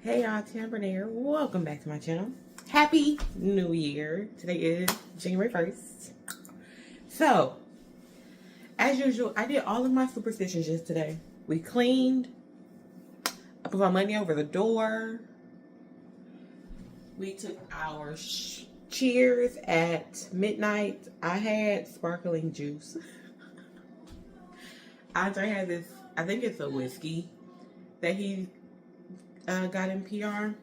Hey y'all, TeannaBReading. Welcome back to my channel. Happy New Year. Today is January 1st. So, as usual, I did all of my superstitions yesterday. We cleaned. I put my money over the door. We took our cheers at midnight. I had sparkling juice. Andre had this, I think it's a whiskey that he got in PR. I'm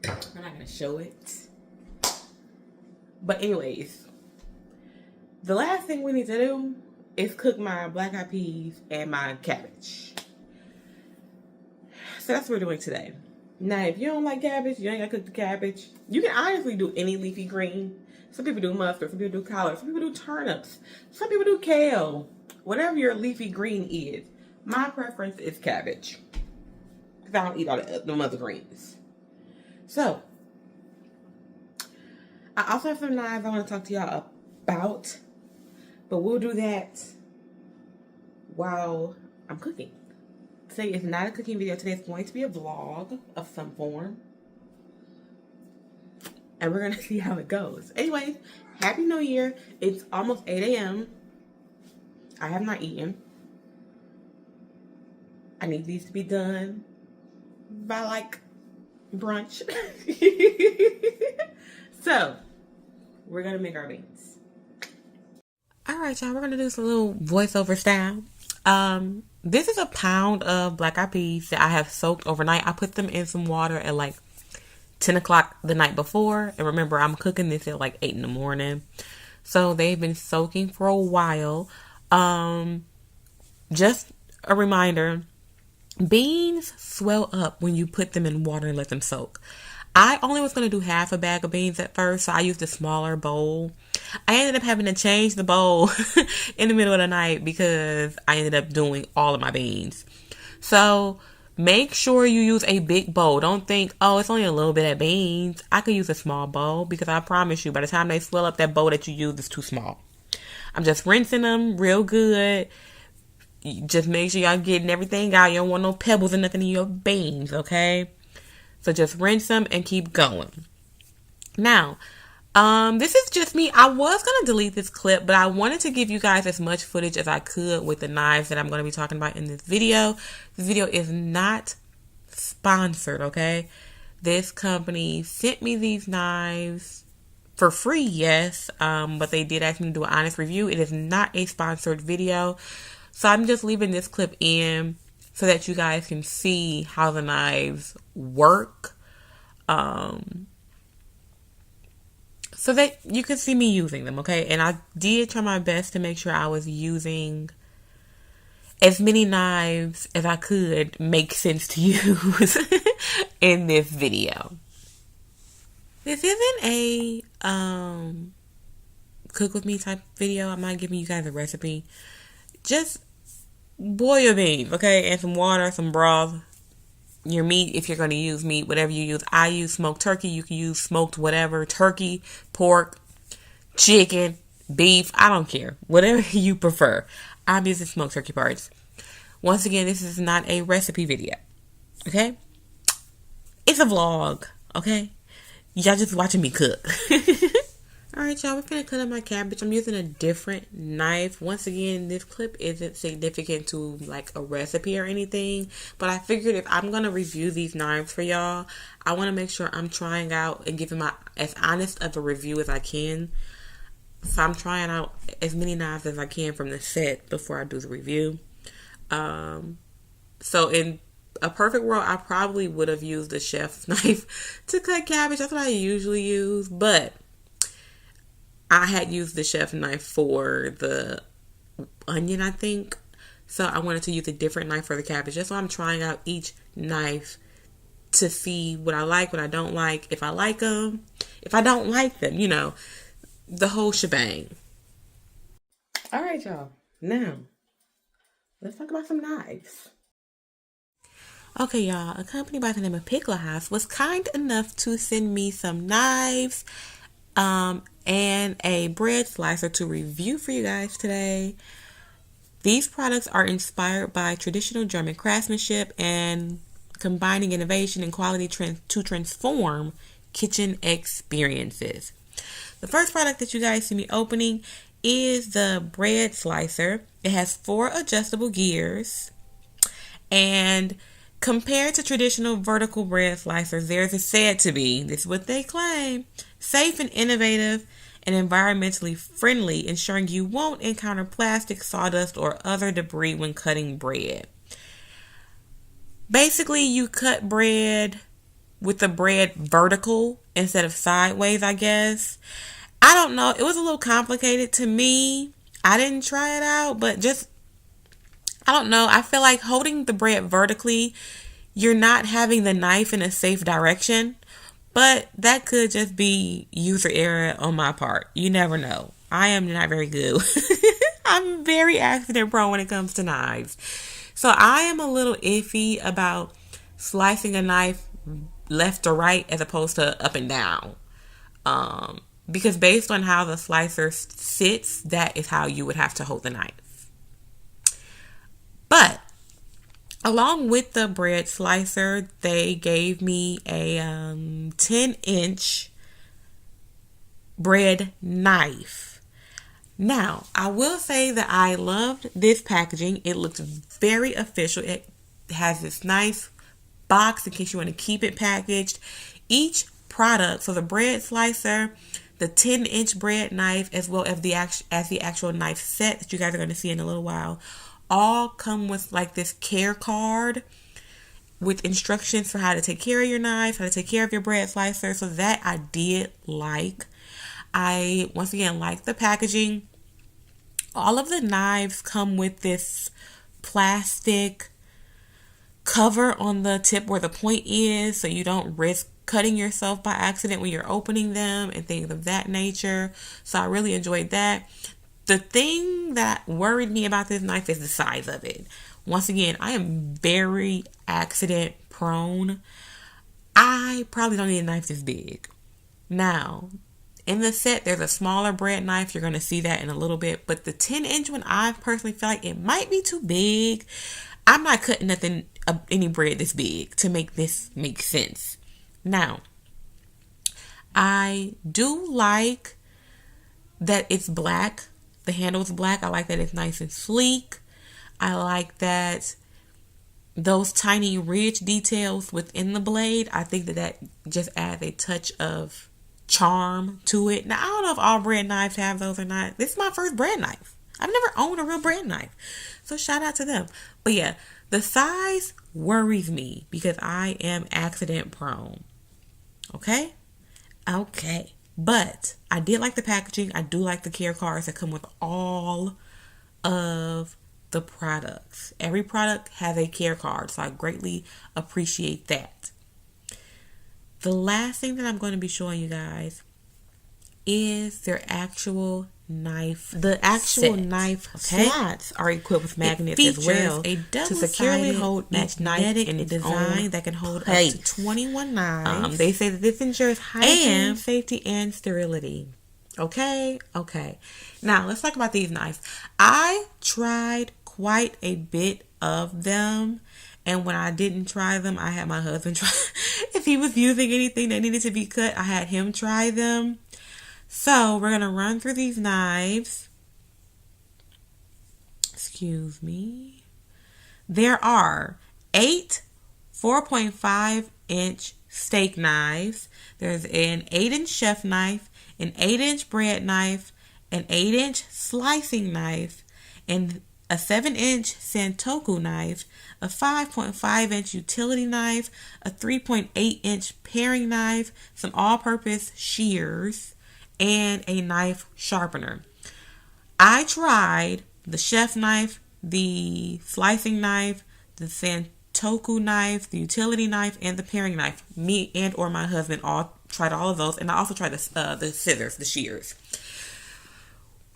not gonna show it. But anyways, the last thing we need to do is cook my black eyed peas and my cabbage. So that's what we're doing today. Now, if you don't like cabbage, you ain't gotta cook the cabbage. You can honestly do any leafy green. Some people do mustard, some people do collard, some people do turnips, some people do kale. Whatever your leafy green is. My preference is cabbage. Because I don't eat all the other greens. So, I also have some knives I want to talk to y'all about. But we'll do that while I'm cooking. Today is not a cooking video. Today is going to be a vlog of some form. And we're going to see how it goes. Anyways, Happy New Year. It's almost 8 a.m. I have not eaten. I need these to be done by like brunch. So, we're going to make our beans. Alright, y'all. We're going to do some little voiceover style. This is a pound of black eyed peas that I have soaked overnight. I put them in some water at like 10 o'clock the night before. And remember, I'm cooking this at like 8 in the morning. So, they've been soaking for a while. Just a reminder, beans swell up when you put them in water and let them soak. I only was going to do half a bag of beans at first, so I used a smaller bowl. I ended up having to change the bowl in the middle of the night because I ended up doing all of my beans. So make sure you use a big bowl. Don't think, oh, it's only a little bit of beans. I could use a small bowl because I promise you, by the time they swell up, that bowl that you use is too small. I'm just rinsing them real good. Just make sure y'all getting everything out. You don't want no pebbles or nothing in your beans, okay? So just rinse them and keep going. Now, this is just me. I was going to delete this clip, but I wanted to give you guys as much footage as I could with the knives that I'm going to be talking about in this video. This video is not sponsored, okay? This company sent me these knives for free, yes, but they did ask me to do an honest review. It is not a sponsored video. So I'm just leaving this clip in so that you guys can see how the knives work. So that you can see me using them, okay? And I did try my best to make sure I was using as many knives as I could make sense to use in this video. This isn't a cook with me type video. I'm not giving you guys a recipe. Just boil your beans, okay? And some water, some broth. Your meat, if you're going to use meat, whatever you use. I use smoked turkey. You can use smoked whatever. Turkey, pork, chicken, beef. I don't care. Whatever you prefer. I'm using smoked turkey parts. Once again, this is not a recipe video. Okay? It's a vlog. Okay? Y'all just watching me cook. Alright, y'all, we're gonna cut up my cabbage. I'm using a different knife. Once again, this clip isn't significant to like a recipe or anything, but I figured if I'm gonna review these knives for y'all, I want to make sure I'm trying out and giving my as honest of a review as I can. So I'm trying out as many knives as I can from the set before I do the review. So in a perfect world, I probably would have used a chef's knife to cut cabbage. That's what I usually use, but I had used the chef knife for the onion, I think. So I wanted to use a different knife for the cabbage. That's why I'm trying out each knife to see what I like, what I don't like, if I like them, if I don't like them, you know, the whole shebang. All right, y'all. Now, let's talk about some knives. Okay, y'all. A company by the name of Pickle House was kind enough to send me some knives and a bread slicer to review for you guys today. These products are inspired by traditional German craftsmanship and combining innovation and quality to transform kitchen experiences. The first product that you guys see me opening is the bread slicer. It has 4 adjustable gears, and compared to traditional vertical bread slicers, theirs is said to be, this is what they claim, safe and innovative and environmentally friendly, ensuring you won't encounter plastic, sawdust, or other debris when cutting bread. Basically, you cut bread with the bread vertical instead of sideways, I guess. I don't know. It was a little complicated to me. I didn't try it out, but I don't know. I feel like holding the bread vertically, you're not having the knife in a safe direction. But that could just be user error on my part. You never know. I am not very good. I'm very accident prone when it comes to knives. So I am a little iffy about slicing a knife left or right as opposed to up and down. Because based on how the slicer sits, that is how you would have to hold the knife. But along with the bread slicer, they gave me a 10-inch bread knife. Now, I will say that I loved this packaging. It looks very official. It has this nice box in case you want to keep it packaged. Each product, so the bread slicer, the 10-inch bread knife, as well as the actual knife set that you guys are going to see in a little while, all come with like this care card with instructions for how to take care of your knife, how to take care of your bread slicer. So that I did like. I, once again, like the packaging. All of the knives come with this plastic cover on the tip where the point is, so you don't risk cutting yourself by accident when you're opening them and things of that nature. So I really enjoyed that. The thing that worried me about this knife is the size of it. Once again, I am very accident prone. I probably don't need a knife this big. Now, in the set, there's a smaller bread knife. You're going to see that in a little bit. But the 10-inch one, I personally feel like it might be too big. I'm not cutting any bread this big to make this make sense. Now, I do like that it's black. The handle is black. I like that it's nice and sleek. I like that those tiny ridge details within the blade. I think that just adds a touch of charm to it. Now, I don't know if all bread knives have those or not. This is my first bread knife. I've never owned a real bread knife. So shout out to them. But yeah, the size worries me because I am accident prone. Okay? Okay. But I did like the packaging. I do like the care cards that come with all of the products. Every product has a care card, so I greatly appreciate that. The last thing that I'm going to be showing you guys is their actual knife. The actual knife slots are equipped with magnets as well to securely hold each knife in its design that can hold up to 21 knives. They say that this ensures hygiene, safety, and sterility. Okay. Now let's talk about these knives. I tried quite a bit of them, and when I didn't try them, I had my husband try. If he was using anything that needed to be cut, I had him try them. So we're going to run through these knives. Excuse me. There are 8 4.5-inch steak knives. There's an 8-inch chef knife, an 8-inch bread knife, an 8-inch slicing knife, and a 7-inch santoku knife, a 5.5-inch utility knife, a 3.8-inch paring knife, some all-purpose shears, and a knife sharpener. I tried the chef knife, the slicing knife, the santoku knife, the utility knife, and the paring knife. Me and or my husband all tried all of those, and I also tried the scissors, the shears.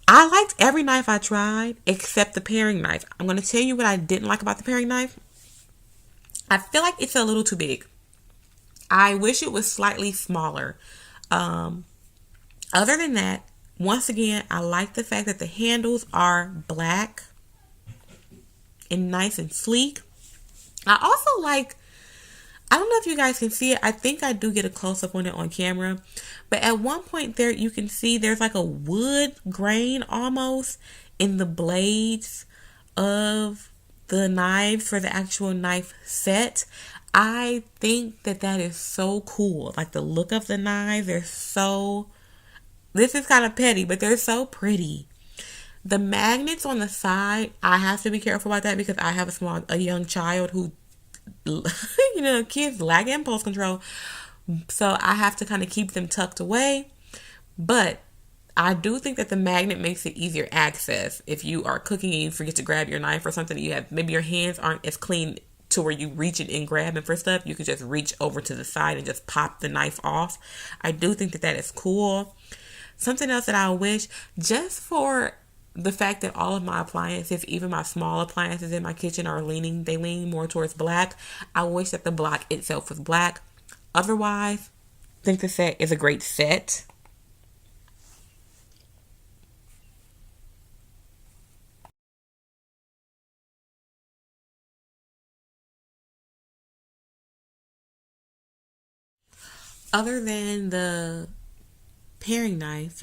I liked every knife I tried except the paring knife. I'm going to tell you what I didn't like about the paring knife. I feel like it's a little too big. I wish it was slightly smaller. Other than that, once again, I like the fact that the handles are black and nice and sleek. I also like I don't know if you guys can see it. I think I do get a close up on it on camera. But at one point there, you can see there's like a wood grain almost in the blades of the knives for the actual knife set. I think that that is so cool. Like the look of the knives, they're so, this is kind of petty, but they're so pretty. The magnets on the side, I have to be careful about that because I have a young child who, kids lack impulse control. So I have to kind of keep them tucked away. But I do think that the magnet makes it easier access. If you are cooking and you forget to grab your knife or something, you have, maybe your hands aren't as clean to where you reach it and grabbing for stuff, you can just reach over to the side and just pop the knife off. I do think that that is cool. Something else that I wish, just for the fact that all of my appliances, even my small appliances in my kitchen, they lean more towards black. I wish that the block itself was black. Otherwise, I think the set is a great set. Other than the paring knife,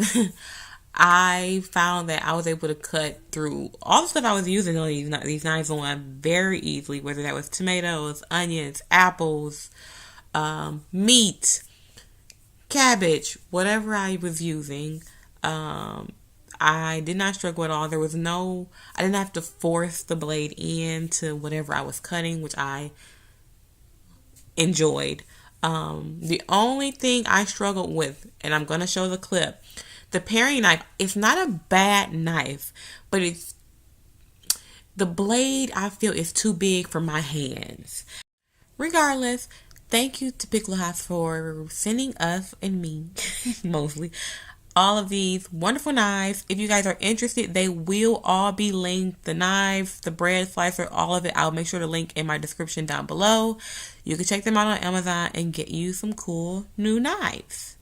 I found that I was able to cut through all the stuff I was using on these knives on very easily, whether that was tomatoes, onions, apples, meat, cabbage, whatever I was using. I did not struggle at all. I didn't have to force the blade into whatever I was cutting, which I enjoyed. The only thing I struggled with, and I'm going to show the clip, the paring knife, it's not a bad knife, but the blade I feel is too big for my hands. Regardless, thank you to Pickle House for sending us and me, mostly, all of these wonderful knives. If you guys are interested, they will all be linked. The knives, the bread slicer, all of it. I'll make sure to link in my description down below. You can check them out on Amazon and get you some cool new knives.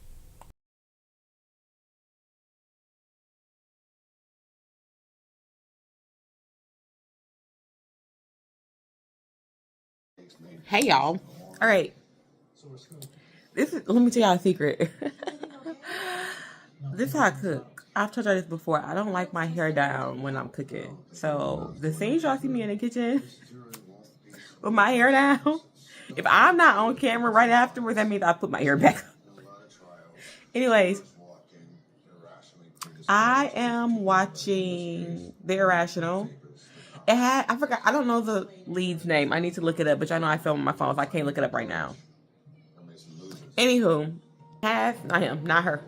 Hey y'all. All right. Let me tell y'all a secret. This is how I cook. I've told y'all this before. I don't like my hair down when I'm cooking. So the scenes y'all see me in the kitchen with my hair down, if I'm not on camera right afterwards, that means I put my hair back up. Anyways, I am watching The Irrational. I forgot, I don't know the lead's name. I need to look it up, but y'all know I film on my phone, so I can't look it up right now. Anywho, not him, not her.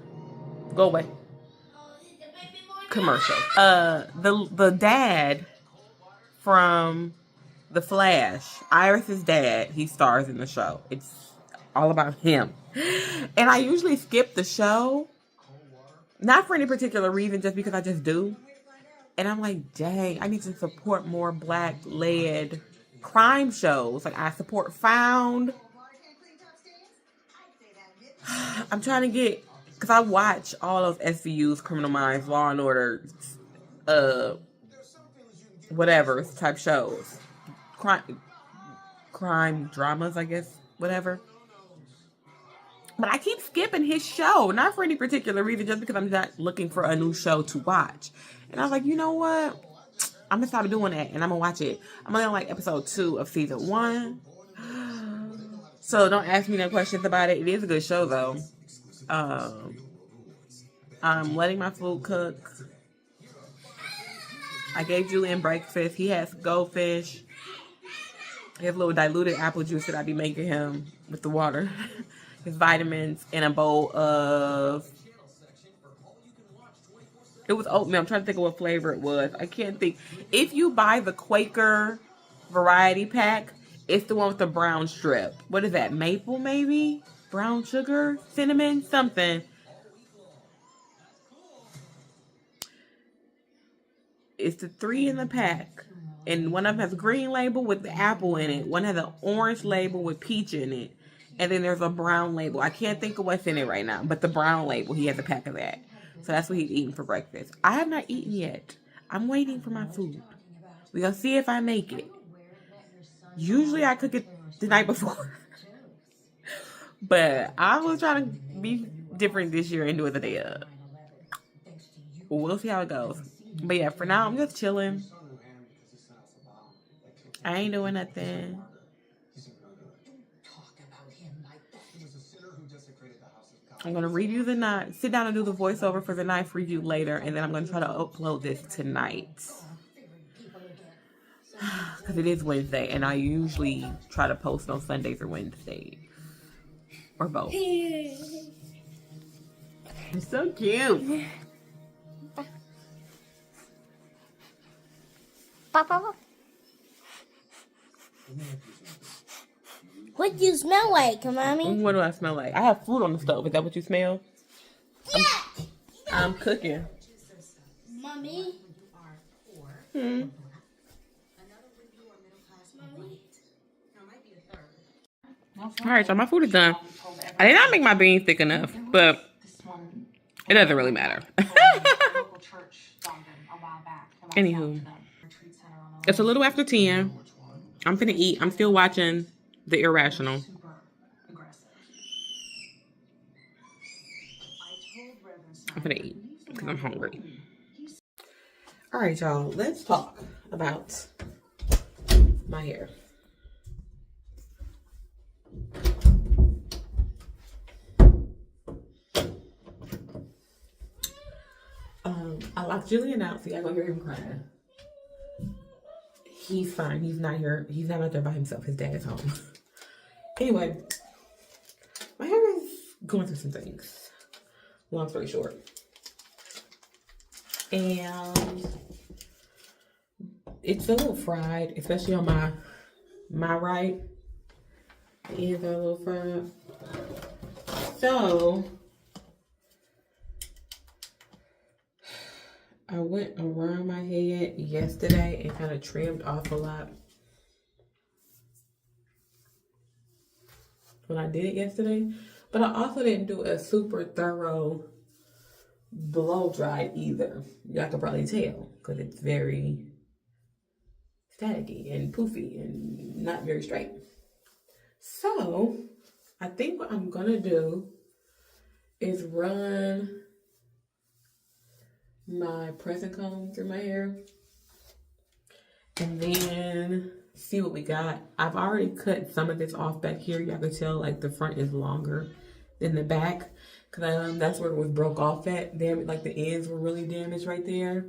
Go away. Commercial. The dad from The Flash, Iris's dad, he stars in the show. It's all about him. And I usually skip the show, not for any particular reason, just because I just do. And I'm like, dang, I need to support more black-led crime shows. Like, I support Found. I'm trying to get, because I watch all of SVU's Criminal Minds, Law and Order, whatever type shows. Crime dramas, I guess, whatever. But I keep skipping his show, not for any particular reason, just because I'm not looking for a new show to watch. And I was like, you know what? I'm going to stop doing that, and I'm going to watch it. I'm only on like episode 2 of season 1. So don't ask me no questions about it. It is a good show, though. I'm letting my food cook. I gave Julian breakfast. He has goldfish. He has a little diluted apple juice that I be making him with the water. His vitamins in a bowl of... It was oatmeal. I'm trying to think of what flavor it was. I can't think. If you buy the Quaker variety pack, it's the one with the brown strip. What is that? Maple, maybe? Brown sugar? Cinnamon? Something. It's the 3 in the pack. And one of them has a green label with the apple in it. One has an orange label with peach in it. And then there's a brown label. I can't think of what's in it right now. But the brown label, he has a pack of that. So that's what he's eating for breakfast. I have not eaten yet. I'm waiting for my food. We're going to see if I make it. Usually I cook it the night before. But I was trying to be different this year and do it the day of. We'll see how it goes. But yeah, for now, I'm just chilling. I ain't doing nothing. I'm going to review the knife, sit down and do the voiceover for the knife review later, and then I'm going to try to upload this tonight. Because it is Wednesday, and I usually try to post on Sundays or Wednesdays. Or both. It's so cute. Papa. What do you smell like, Mommy? What do I smell like? I have food on the stove. Is that what you smell? Yeah. I'm cooking. Mommy. All right, so my food is done. I did not make my beans thick enough, but it doesn't really matter. Anywho, it's a little after 10. I'm finna eat. I'm still watching The Irrational. I'm finna eat because I'm hungry. All right, y'all. Let's talk about my hair. I locked Julian out, so y'all gonna hear him crying. He's fine. He's not here. He's not out there by himself. His dad is home. Anyway, my hair is going through some things. Long story short. And it's a little fried, especially on my right. The ends are a little fried. So I went around my head yesterday and kind of trimmed off a lot. When I did it yesterday, but I also didn't do a super thorough blow dry either. Y'all can probably tell because it's very staticky and poofy and not very straight. So I think what I'm gonna do is run my pressing comb through my hair and then see what we got. I've already cut some of this off back here. Y'all can tell like the front is longer than the back because that's where it was broke off at. Like the ends were really damaged right there.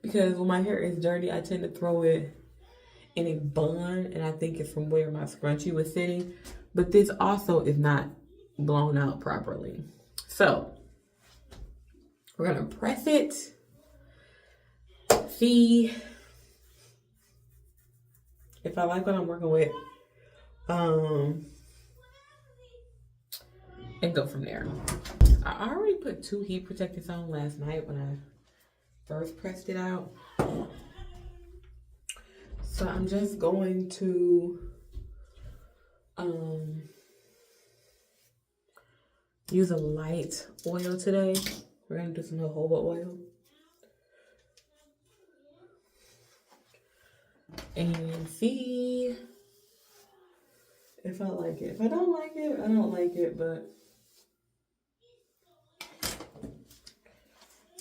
Because when my hair is dirty, I tend to throw it in a bun, and I think it's from where my scrunchie was sitting. But this also is not blown out properly. So we're gonna press it. See if I like what I'm working with. And go from there. I already put 2 heat protectors on last night when I first pressed it out. So I'm just going to use a light oil today. We're gonna do some jojoba oil. And see if I like it. If I don't like it, I don't like it, but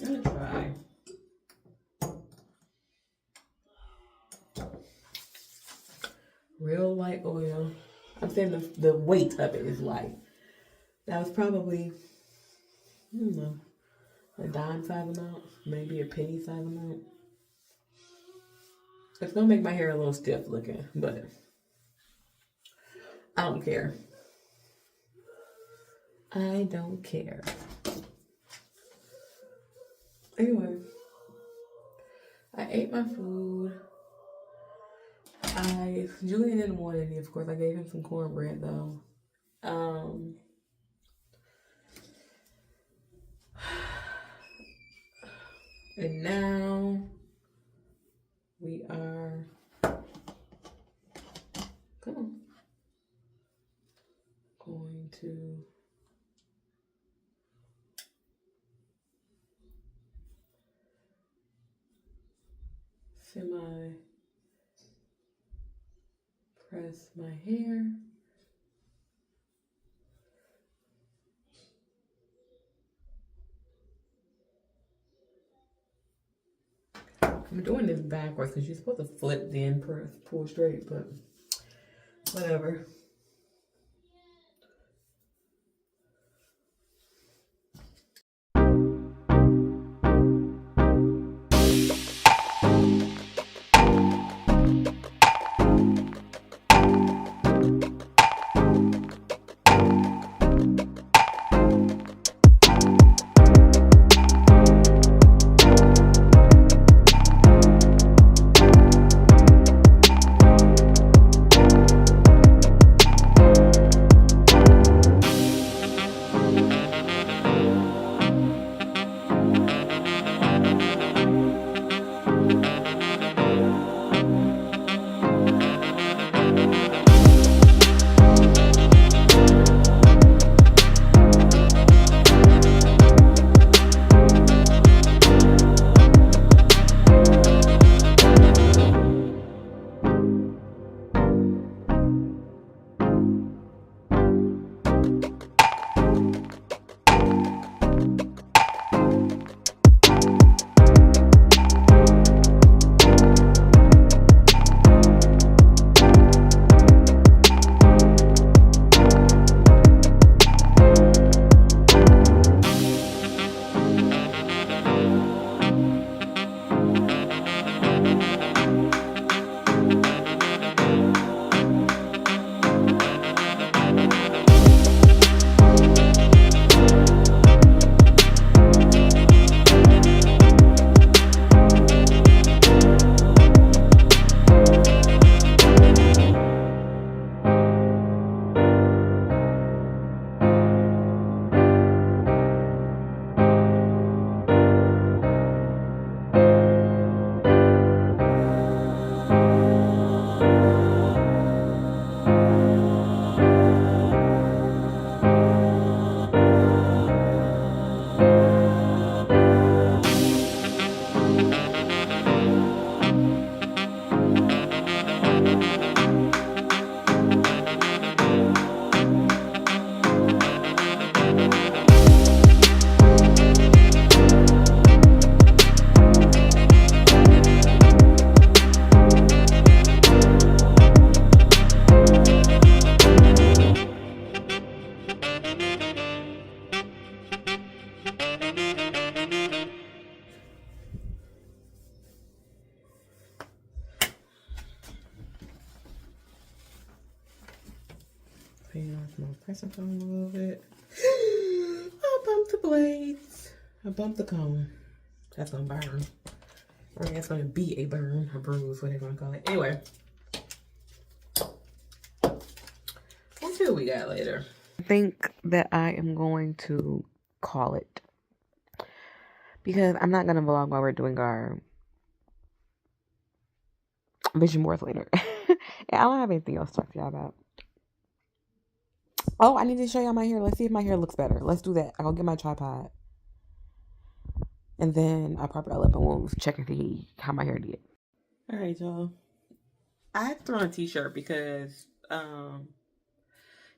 I'm gonna try. Real light oil. I'm saying the weight of it is light. That was probably, I don't know, a dime size amount, maybe a penny size amount. It's gonna make my hair a little stiff looking, but I don't care. I don't care. Anyway, I ate my food. Julian didn't want any, of course. I gave him some cornbread though. And now we are, going to press my hair I'm doing this backwards because you're supposed to flip then pull straight, but whatever. Clean off my pressing foam a little bit. I bumped the blades. I bumped the cone. That's gonna burn. Or that's gonna be a burn, a bruise, whatever you wanna call it. Anyway. Let's see what we got later. I think that I am going to call it. Because I'm not gonna vlog while we're doing our vision boards later. I don't have anything else to talk to y'all about. Oh, I need to show y'all my hair. Let's see if my hair looks better. Let's do that. I'll get my tripod. And then I'll prop it all up and we'll check and see how my hair did. All right, y'all. I had to throw on a t-shirt because, y'all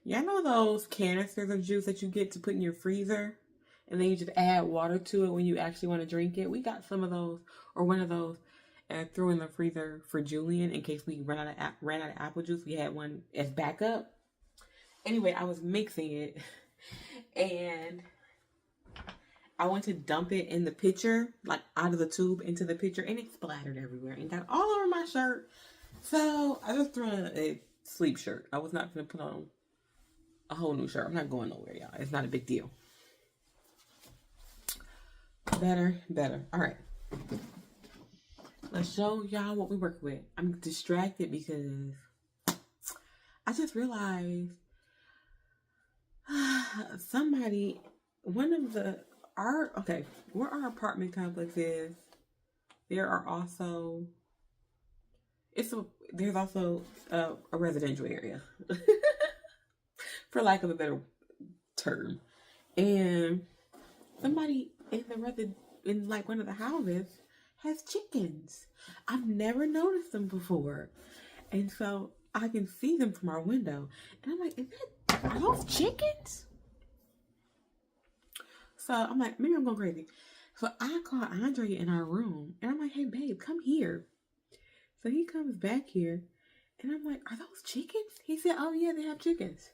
know those canisters of juice that you get to put in your freezer? And then you just add water to it when you actually want to drink it? We got some of those, or one of those, and threw in the freezer for Julian in case we ran out of apple juice. We had one as backup. Anyway, I was mixing it, and I went to dump it in the pitcher, like out of the tube into the pitcher, and it splattered everywhere and got all over my shirt. So I just threw in a sleep shirt. I was not going to put on a whole new shirt. I'm not going nowhere, y'all. It's not a big deal. Better. All right. Let's show y'all what we work with. I'm distracted because I just realized where our apartment complex is, there's also a residential area, for lack of a better term. And somebody in like one of the houses has chickens. I've never noticed them before. And so I can see them from our window. And I'm like, are those chickens? So I'm like, maybe I'm going crazy. So I call Andre in our room, and I'm like, "Hey, babe, come here." So he comes back here, and I'm like, "Are those chickens?" He said, "Oh yeah, they have chickens."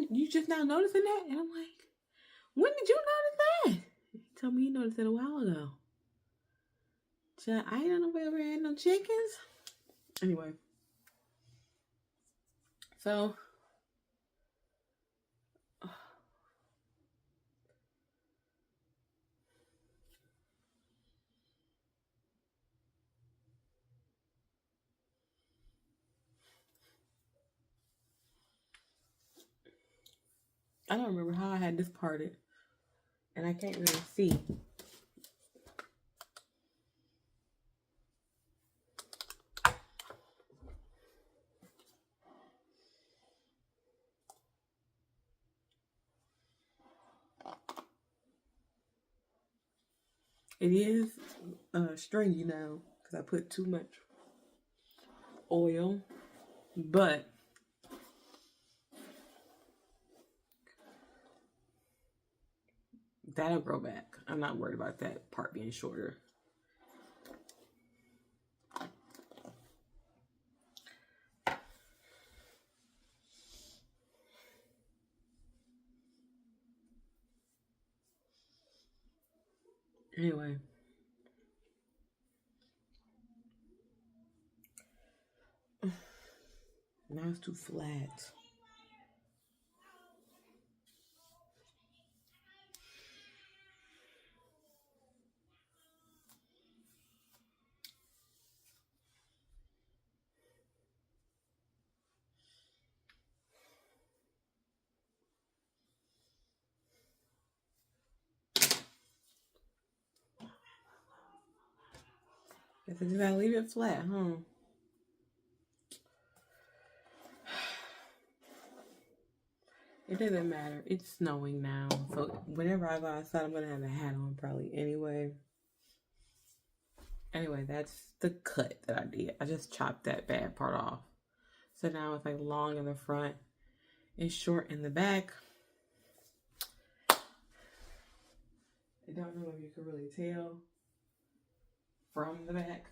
You just now noticing that? And I'm like, "When did you notice that?" He told me he noticed it a while ago. So I don't know if I ever had no chickens. Anyway, so I don't remember how I had this parted, and I can't really see. It is stringy now because I put too much oil, but that'll grow back. I'm not worried about that part being shorter. Anyway. Now it's too flat. Guess I just gotta leave it flat, huh? It doesn't matter. It's snowing now. So whenever I go outside, I'm gonna have a hat on probably anyway. Anyway, that's the cut that I did. I just chopped that bad part off. So now it's like long in the front and short in the back. I don't know if you can really tell from the back.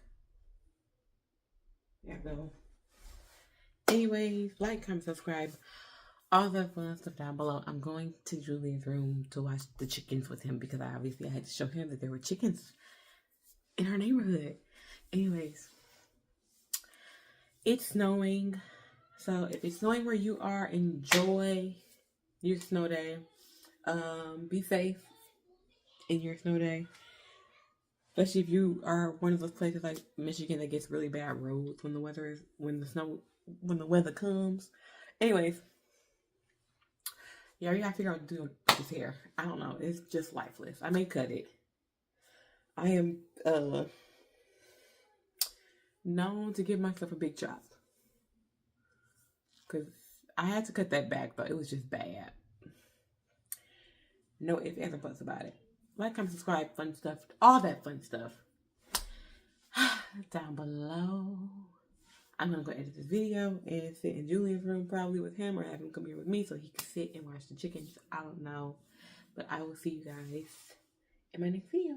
Yeah, go. Anyways, like, comment, subscribe. All the fun stuff down below. I'm going to Julian's room to watch the chickens with him because I had to show him that there were chickens in our neighborhood. Anyways, it's snowing. So if it's snowing where you are, enjoy your snow day. Be safe in your snow day. Especially if you are one of those places like Michigan that gets really bad roads when the weather comes. Anyways. Yeah, you gotta figure out what to do with his hair. I don't know. It's just lifeless. I may cut it. I am known to give myself a big chop. Because I had to cut that back, but it was just bad. No ifs, ands, or buts about it. Like, comment, subscribe, fun stuff. All that fun stuff. Down below. I'm going to go edit this video and sit in Julian's room probably with him or have him come here with me so he can sit and watch the chickens. I don't know. But I will see you guys in my next video.